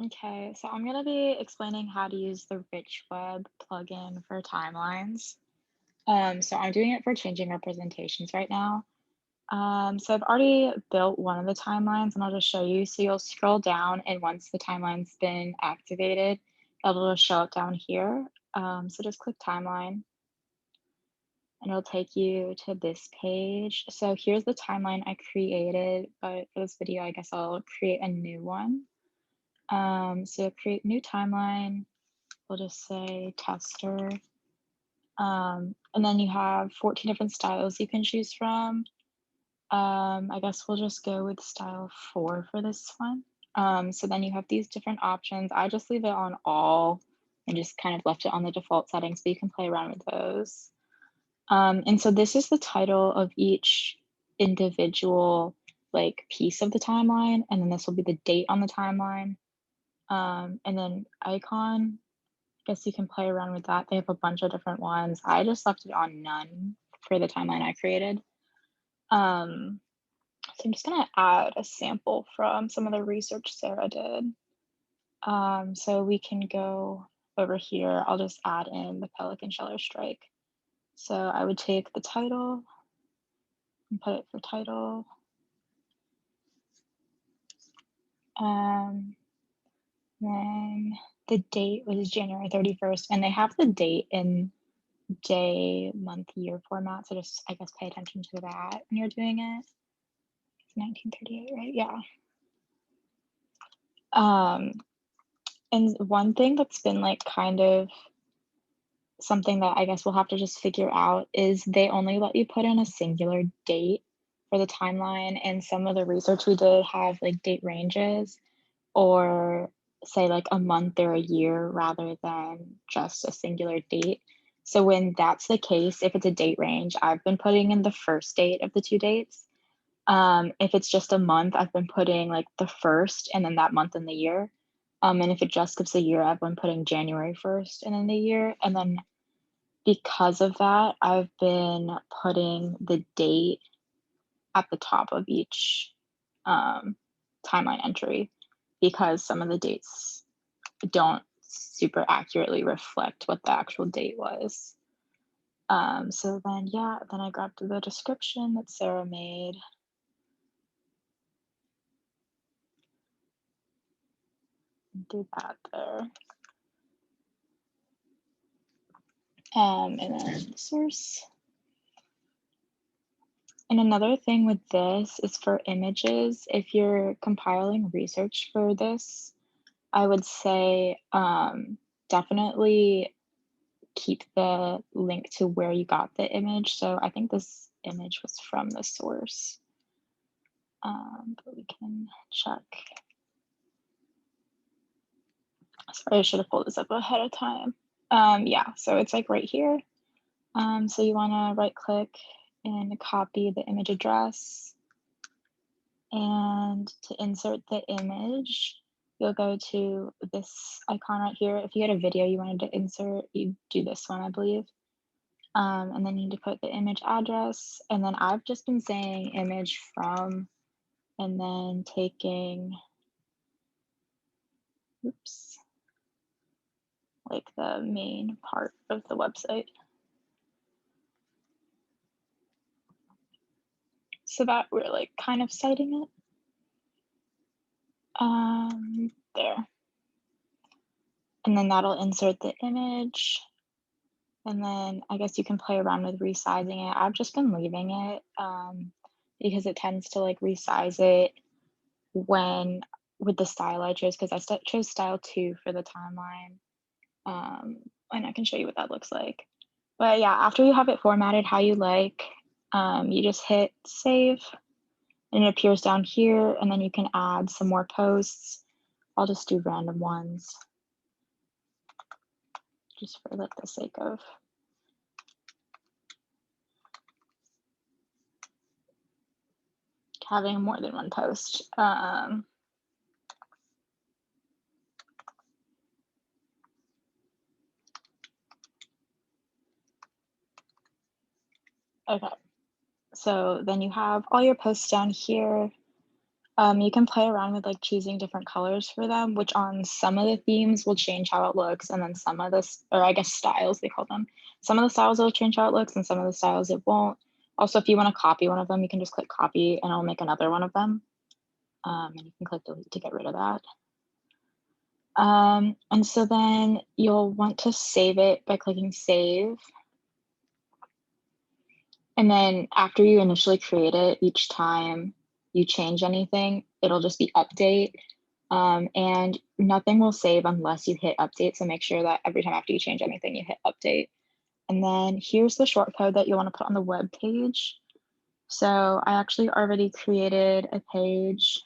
Okay, so I'm going to be explaining how to use the RichWeb plugin for timelines. So I'm doing it for changing representations right now. So I've already built one of the timelines and I'll just show you. So you'll scroll down and once the timeline's been activated, it'll show up down here. So just click timeline and it'll take you to this page. So here's the timeline I created, but for this video, I guess I'll create a new one. So create new timeline. We'll just say tester. And then you have 14 different styles you can choose from. I guess we'll just go with style 4 for this one. So then you have these different options. I just leave it on all and just kind of left it on the default settings, but you can play around with those. And so this is the title of each individual like piece of the timeline, and then this will be the date on the timeline. And then icon, guess you can play around with that. They have a bunch of different ones. I just left it on none for the timeline I created. Um, so I'm just gonna add a sample from some of the research Sarah did. So we can go over here. I'll just add in the Pelican Sheller strike. So I would take the title and put it for title. Then the date was January 31st, and they have the date in day, month, year format. So just, I guess, pay attention to that when you're doing it. It's 1938, right? Yeah. And one thing that's been like kind of something that I guess we'll have to just figure out is they only let you put in a singular date for the timeline. And some of the research we did have like date ranges or say like a month or a year rather than just a singular date. So when that's the case, if it's a date range, I've been putting in the first date of the two dates. If it's just a month, I've been putting like the first and then that month and the year. And if it just gives a year, I've been putting January 1st and then the year. And then because of that, I've been putting the date at the top of each timeline entry because some of the dates don't super accurately reflect what the actual date was. So then, yeah, then I grabbed the description that Sarah made. Do that there. And then source. And another thing with this is for images, if you're compiling research for this, I would say definitely keep the link to where you got the image. So I think this image was from the source, but we can check. Sorry, I should have pulled this up ahead of time. Yeah, so it's like right here. So you want to right click and copy the image address. And to insert the image, you'll go to this icon right here. If you had a video you wanted to insert, you do this one, I believe. And then you need to put the image address. And then I've just been saying image from, and then taking, oops, like the main part of the website. So that we're like kind of citing it. There. And then that'll insert the image. And then I guess you can play around with resizing it. I've just been leaving it because it tends to like resize it when with the style I chose because I chose style 2 for the timeline. And I can show you what that looks like. But yeah, after you have it formatted how you like, you just hit save and it appears down here and then you can add some more posts. I'll just do random ones just for like the sake of having more than one post. Okay, so then you have all your posts down here. You can play around with like choosing different colors for them, which on some of the themes will change how it looks, and then some of this, or I guess styles they call them. Some of the styles will change how it looks, and some of the styles it won't. Also, if you want to copy one of them, you can just click copy, and it'll make another one of them. And you can click delete to get rid of that. And so then you'll want to save it by clicking save. And then after you initially create it, each time you change anything, it'll just be update. And nothing will save unless you hit update. So make sure that every time after you change anything, you hit update. And then here's the shortcode that you want to put on the web page. So I actually already created a page.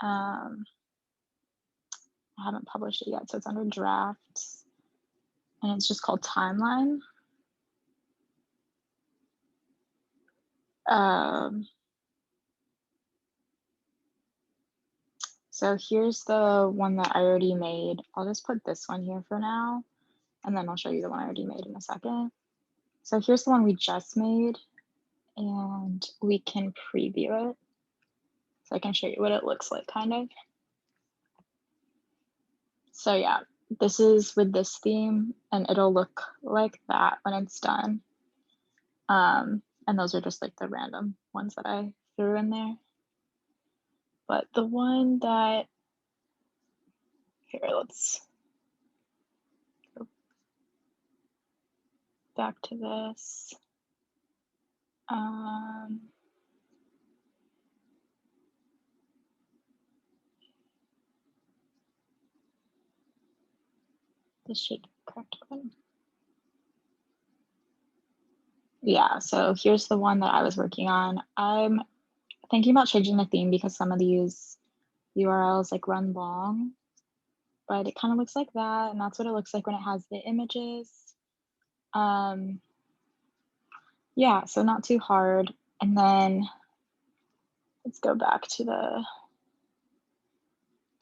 I haven't published it yet, so it's under drafts. And it's just called timeline. So here's the one that I already made. I'll just put this one here for now, and then I'll show you the one I already made in a second. So here's the one we just made, and we can preview it. So I can show you what it looks like, kind of. So yeah, this is with this theme, and it'll look like that when it's done. And those are just like the random ones that I threw in there. But the one that, here, let's go back to this. This should be the correct one. Yeah, so here's the one that I was working on. I'm thinking about changing the theme because some of these URLs like run long, but it kind of looks like that, and that's what it looks like when it has the images. Yeah, so not too hard. And then let's go back to the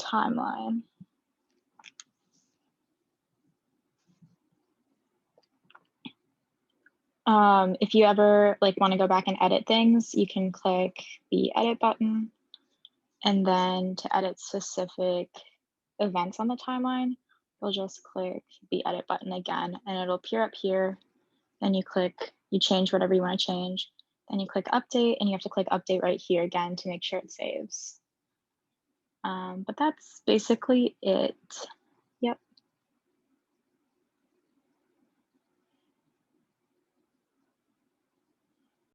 timeline. If you ever like want to go back and edit things, you can click the edit button, and then to edit specific events on the timeline, you'll just click the edit button again, and it'll appear up here. Then you click, you change whatever you want to change. Then you click update, and you have to click update right here again to make sure it saves. But that's basically it.